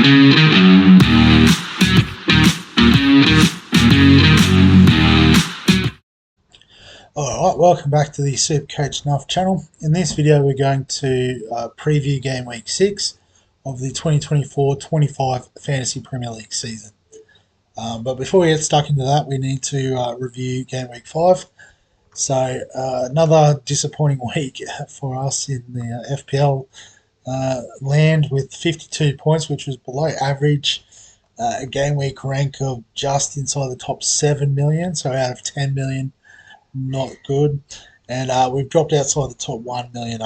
Alright, welcome back to the Supercoach Nuff channel. In this video we're going to preview game week 6 of the 2024-25 Fantasy Premier League season. But before we get stuck into that, we need to review game week 5. So another disappointing week for us in the FPL land with 52 points, which was below average. A game week rank of just inside the top 7 million, so out of 10 million. Not good, and we've dropped outside the top 1 million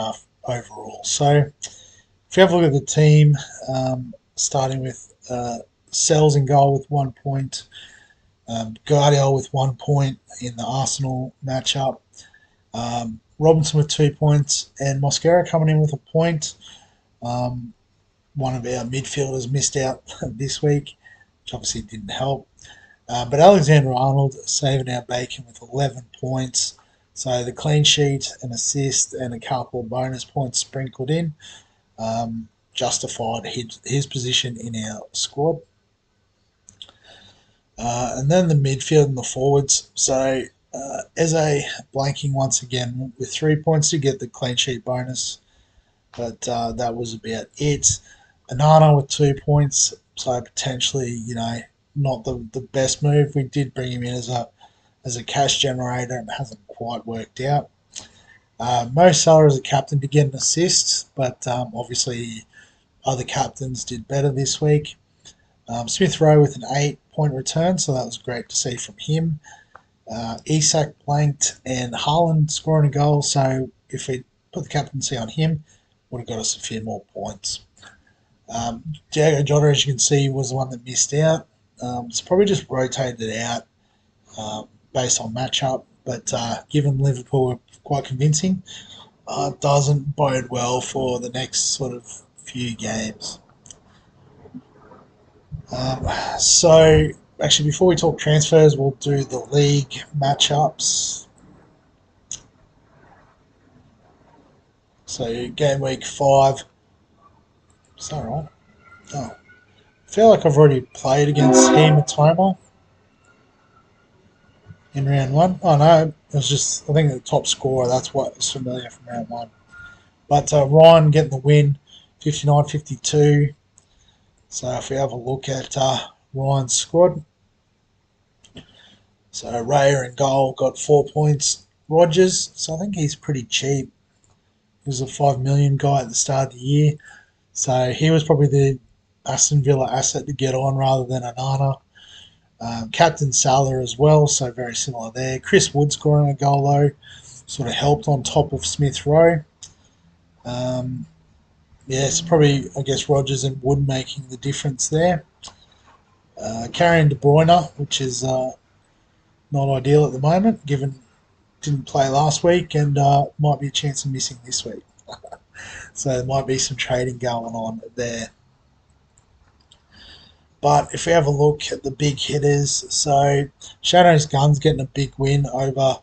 overall. So if you have a look at the team, starting with Sells in goal with 1 point, Guardiola with 1 point in the Arsenal matchup, Robinson with 2 points, and Mosquera coming in with a point. One of our midfielders missed out this week, which obviously didn't help. But Alexander-Arnold saving our bacon with 11 points. So the clean sheet, an assist, and a couple of bonus points sprinkled in justified his position in our squad. And then the midfield and the forwards. So Eze blanking once again with 3 points to get the clean sheet bonus. But that was about it. Anana with 2 points. So potentially, not the best move. We did bring him in as a cash generator and it hasn't quite worked out. Mo Salah as a captain did get an assist, but obviously other captains did better this week. Smith Rowe with an 8-point return, so that was great to see from him. Isak blanked and Haaland scoring a goal, so if we put the captaincy on him, would have got us a few more points. Diego Jota, as you can see, was the one that missed out. It's probably just rotated out based on matchup, but given Liverpool were quite convincing, doesn't bode well for the next sort of few games. So, actually, before we talk transfers, we'll do the league matchups. So, game week 5. Is that right? Oh. I feel like I've already played against Hematoma in round 1. Oh no, it was just, I think the top scorer, that's what was familiar from round 1. But Ryan getting the win, 59-52. So if we have a look at Ryan's squad. So Raya in goal got 4 points. Rogers, so I think he's pretty cheap. He was a 5 million guy at the start of the year. So he was probably the Aston Villa asset to get on rather than Anana. Captain Salah as well, so very similar there. Chris Wood scoring a goal though, sort of helped on top of Smith Rowe. It's probably, I guess, Rogers and Wood making the difference there. Carrying De Bruyne, which is not ideal at the moment, given didn't play last week and might be a chance of missing this week. So there might be some trading going on there. But if we have a look at the big hitters, so Shadow's Guns getting a big win over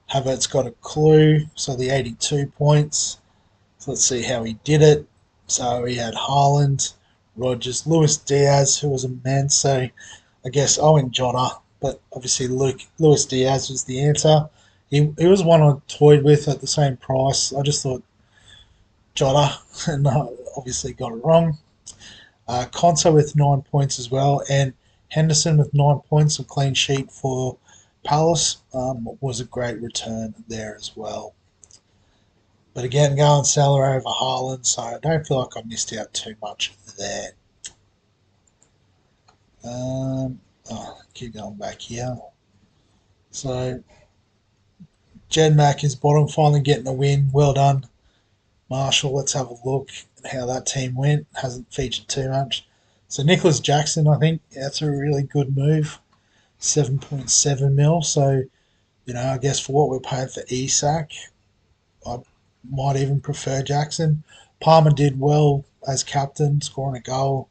Havertz got a clue, so the 82 points. So let's see how he did it. So he had Haaland, Rogers, Luis Diaz, who was immense. So I guess I went Jota, but obviously Luis Diaz was the answer. He was one I toyed with at the same price. I just thought Jota, and obviously got it wrong. Konsa with 9 points as well, and Henderson with 9 points, a clean sheet for Palace, was a great return there as well. But again, going Salah over Haaland, so I don't feel like I missed out too much there. Keep going back here. So Jed Mack is bottom, finally getting a win. Well done, Marshall. Let's have a look at how that team went. Hasn't featured too much. So Nicholas Jackson, I think that's a really good move. 7.7 mil. So, I guess for what we're paying for Isak, I might even prefer Jackson. Palmer did well as captain, scoring a goal.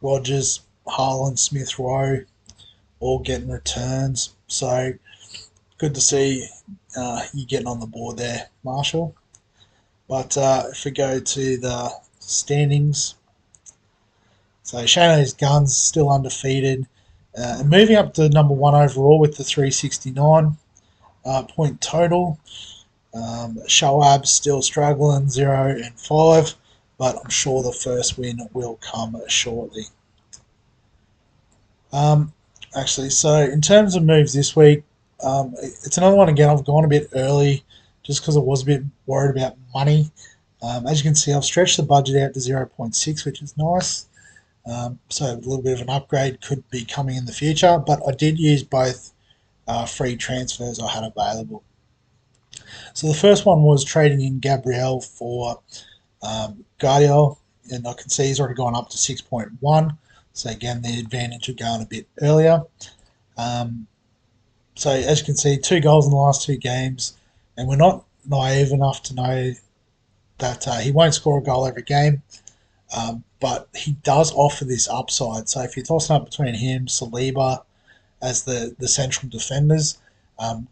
Rogers, Haaland, Smith Rowe, all getting returns. So good to see you getting on the board there, Marshall. But if we go to the standings, So Shano's Guns still undefeated, and moving up to number one overall with the 369 point total. Shoab's still struggling, 0-5, but I'm sure the first win will come shortly. So in terms of moves this week, it's another one again. I've gone a bit early just because I was a bit worried about money. As you can see, I've stretched the budget out to 0.6, which is nice. So a little bit of an upgrade could be coming in the future, but I did use both free transfers I had available. So the first one was trading in Gabriel for Guardiol, and I can see he's already gone up to 6.1. So again, the advantage of going a bit earlier. So as you can see, 2 goals in the last 2 games, and we're not naive enough to know that he won't score a goal every game, but he does offer this upside. So if you're tossing up between him, Saliba as the central defenders,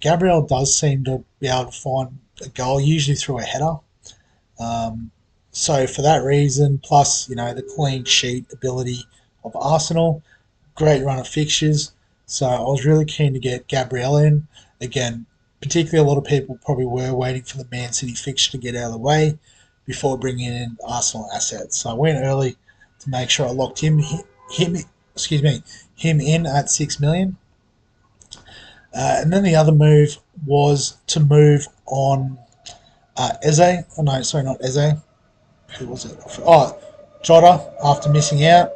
Gabriel does seem to be able to find a goal, usually through a header. So for that reason, plus the clean sheet ability of Arsenal, great run of fixtures. So I was really keen to get Gabriel in. Again, particularly a lot of people probably were waiting for the Man City fixture to get out of the way before bringing in Arsenal assets. So I went early to make sure I locked him in at 6 million. And then the other move was to move on Eze. Oh no, sorry, not Eze. Who was it? Oh, Jota after missing out.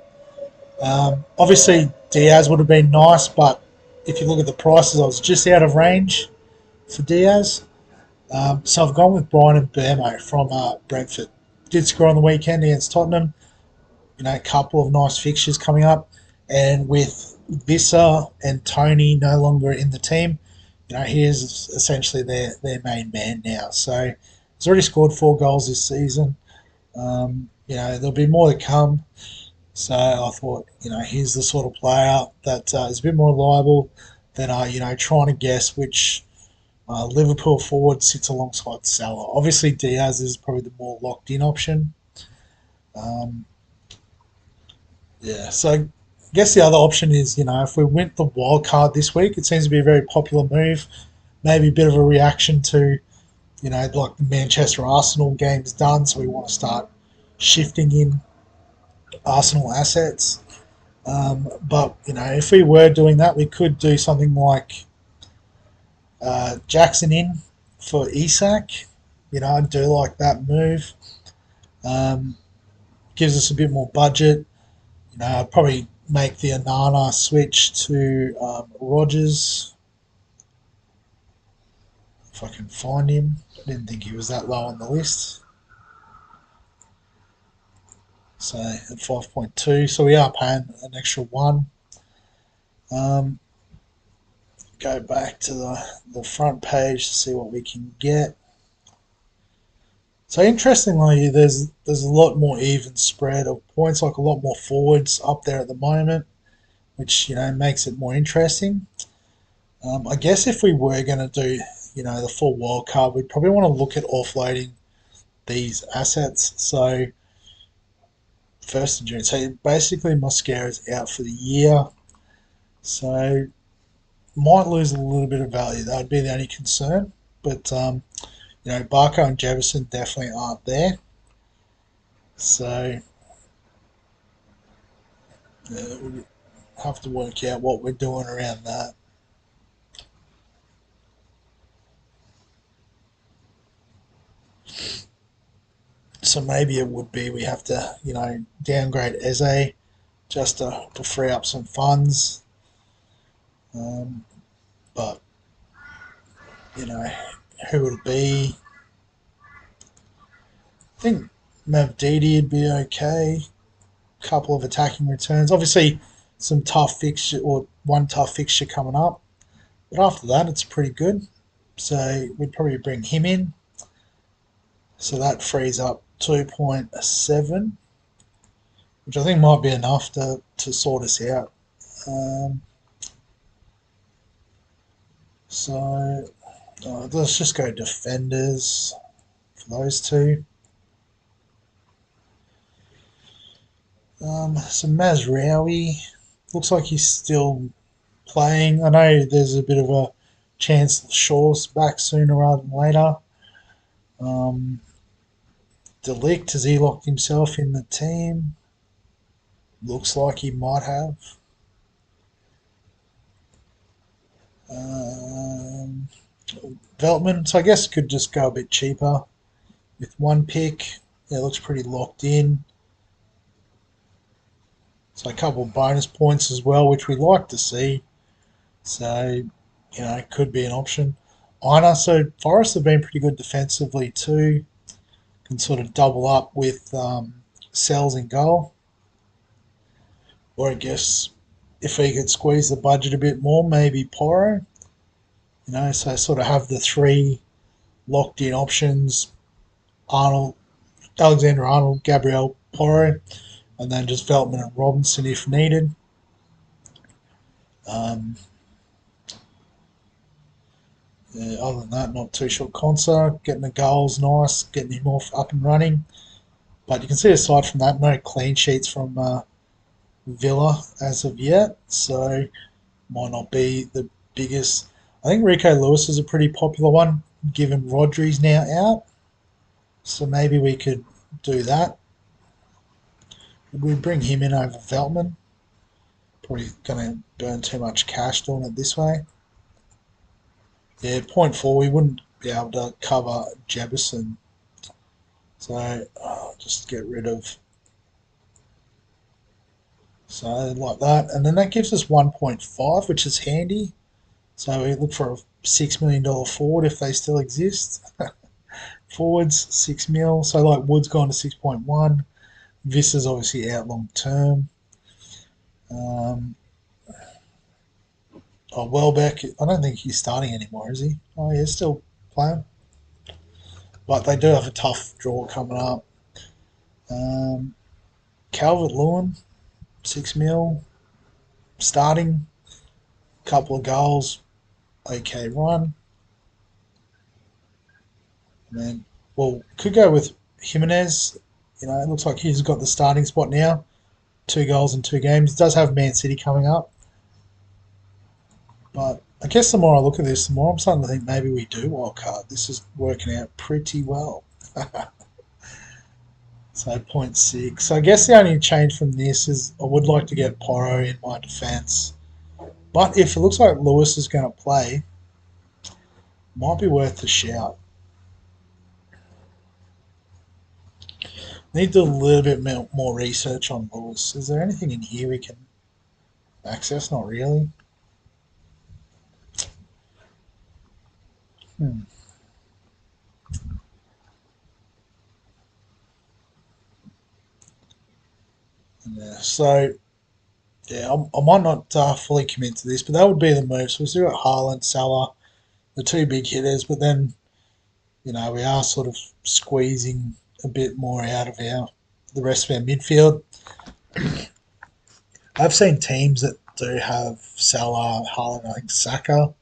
Obviously, Diaz would have been nice, but if you look at the prices, I was just out of range for Diaz. So I've gone with Brian and Burmo from Brentford. Did score on the weekend against Tottenham. A couple of nice fixtures coming up, and with Visser and Tony no longer in the team, he is essentially their main man now. So he's already scored 4 goals this season. There'll be more to come. So I thought, he's the sort of player that is a bit more reliable than, trying to guess which Liverpool forward sits alongside Salah. Obviously, Diaz is probably the more locked-in option. So I guess the other option is, if we went the wild card this week, it seems to be a very popular move. Maybe a bit of a reaction to, like the Manchester Arsenal game's done, so we want to start shifting in Arsenal assets. But if we were doing that, we could do something like Jackson in for Isak. I do like that move. Gives us a bit more budget. I'd probably make the Anana switch to Rogers if I can find him. I didn't think he was that low on the list. So at 5.2, so we are paying an extra 1. Go back to the front page to see what we can get. So interestingly, there's a lot more even spread of points, like a lot more forwards up there at the moment, which makes it more interesting. I guess if we were going to do the full wild card, we'd probably want to look at offloading these assets. So 1st of June. So basically, Mosquera's out for the year. So might lose a little bit of value. That would be the only concern. But Barco and Jefferson definitely aren't there. So we have to work out what we're doing around that. So maybe it would be we have to, downgrade Eze just to free up some funds. But, who would it be? I think Mavdidi would be okay. Couple of attacking returns. Obviously, some tough fixture or one tough fixture coming up. But after that, it's pretty good. So we'd probably bring him in. So that frees up 2.7, which I think might be enough to sort us out. So let's just go defenders for those two. So Mazraoui looks like he's still playing. I know there's a bit of a chance Shaw's back sooner rather than later. Um, Delict, has he locked himself in the team? Looks like he might have. Um, Veltman, so I guess could just go a bit cheaper with one pick. Yeah, it looks pretty locked in. So a couple of bonus points as well, which we like to see. So, it could be an option. Ina, so Forest have been pretty good defensively too. Can sort of double up with Sells in goal. Or I guess if we could squeeze the budget a bit more, maybe Poro. So sort of have the three locked in options: Arnold, Alexander Arnold, Gabriel Poro, and then just Veltman and Robinson if needed. Um, yeah, other than that, not too sure. Conser getting the goals, nice, getting him off up and running. But you can see aside from that, no clean sheets from Villa as of yet, so might not be the biggest. I think Rico Lewis is a pretty popular one, given Rodri's now out. So maybe we could do that. Would we bring him in over Veltman? Probably going to burn too much cash doing it this way. Yeah, point four, we wouldn't be able to cover Jefferson. So just get rid of. So like that. And then that gives us 1.5, which is handy. So we look for a $6 million forward if they still exist. Forwards, 6 mil. So like Wood's gone to 6.1. This is obviously out long term. Um, Welbeck, I don't think he's starting anymore, is he? Oh, yeah, he's still playing. But they do have a tough draw coming up. Um, Calvert Lewin, 6 mil. Starting, couple of goals, okay run. And then, well, could go with Jimenez. It looks like he's got the starting spot now. 2 goals in 2 games. Does have Man City coming up. But I guess the more I look at this, the more I'm starting to think maybe we do wildcard. This is working out pretty well. So 0.6. So I guess the only change from this is I would like to get Poro in my defence. But if it looks like Lewis is going to play, might be worth a shout. Need to do a little bit more research on Lewis. Is there anything in here we can access? Not really. Hmm. Yeah, so, yeah, I might not fully commit to this, but that would be the move. So we've still got Haaland, Salah, the two big hitters, but then, we are sort of squeezing a bit more out of the rest of our midfield. I've seen teams that do have Salah, Haaland, I think Saka,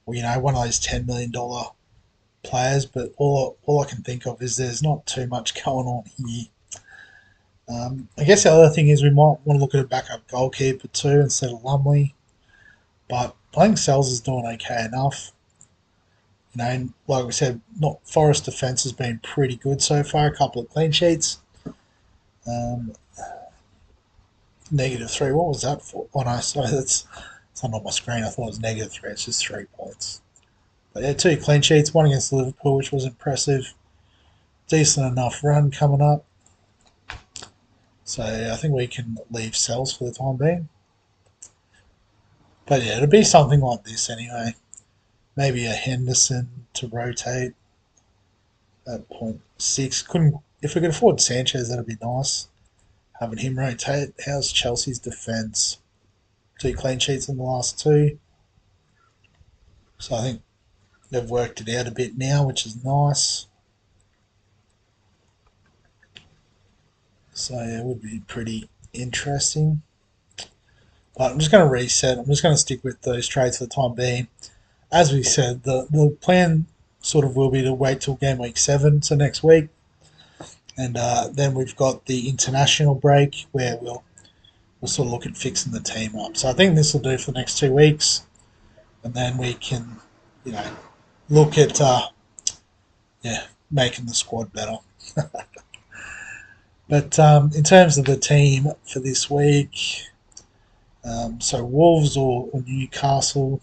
or, one of those $10 million players, but all I can think of is there's not too much going on here. I guess the other thing is we might want to look at a backup goalkeeper too instead of Lumley, but I think Sells is doing okay enough. And like we said, not Forest defence has been pretty good so far. A couple of clean sheets. Um, -3. What was that for? Oh no, sorry, it's not on my screen. I thought it was -3. It's just 3 points. But yeah, 2 clean sheets. One against Liverpool, which was impressive. Decent enough run coming up. So I think we can leave Sells for the time being. But yeah, it'll be something like this anyway. Maybe a Henderson to rotate at 0.6. Couldn't if we could afford Sanchez, that'd be nice. Having him rotate. How's Chelsea's defence? 2 clean sheets in the last two. So I think they've worked it out a bit now, which is nice. So yeah, it would be pretty interesting. But I'm just going to reset. I'm just going to stick with those trades for the time being. As we said, the plan sort of will be to wait till game week 7, so next week. And then we've got the international break where we'll sort of look at fixing the team up. So I think this will do for the next 2 weeks, and then we can, you know, look at making the squad better. But in terms of the team for this week, so Wolves or Newcastle,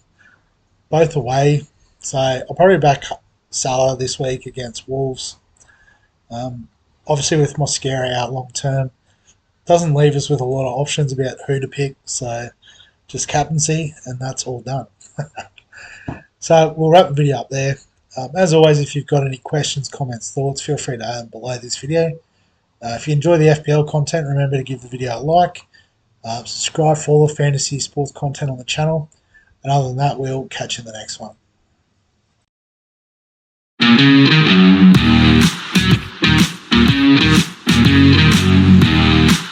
both away. So I'll probably back Salah this week against Wolves. Um, Obviously, with Mosquera out long term, doesn't leave us with a lot of options about who to pick. So just captaincy, and that's all done. So we'll wrap the video up there. As always, if you've got any questions, comments, thoughts, feel free to add them below this video. If you enjoy the FPL content, remember to give the video a like, subscribe for all the fantasy sports content on the channel, and other than that, we'll catch you in the next one.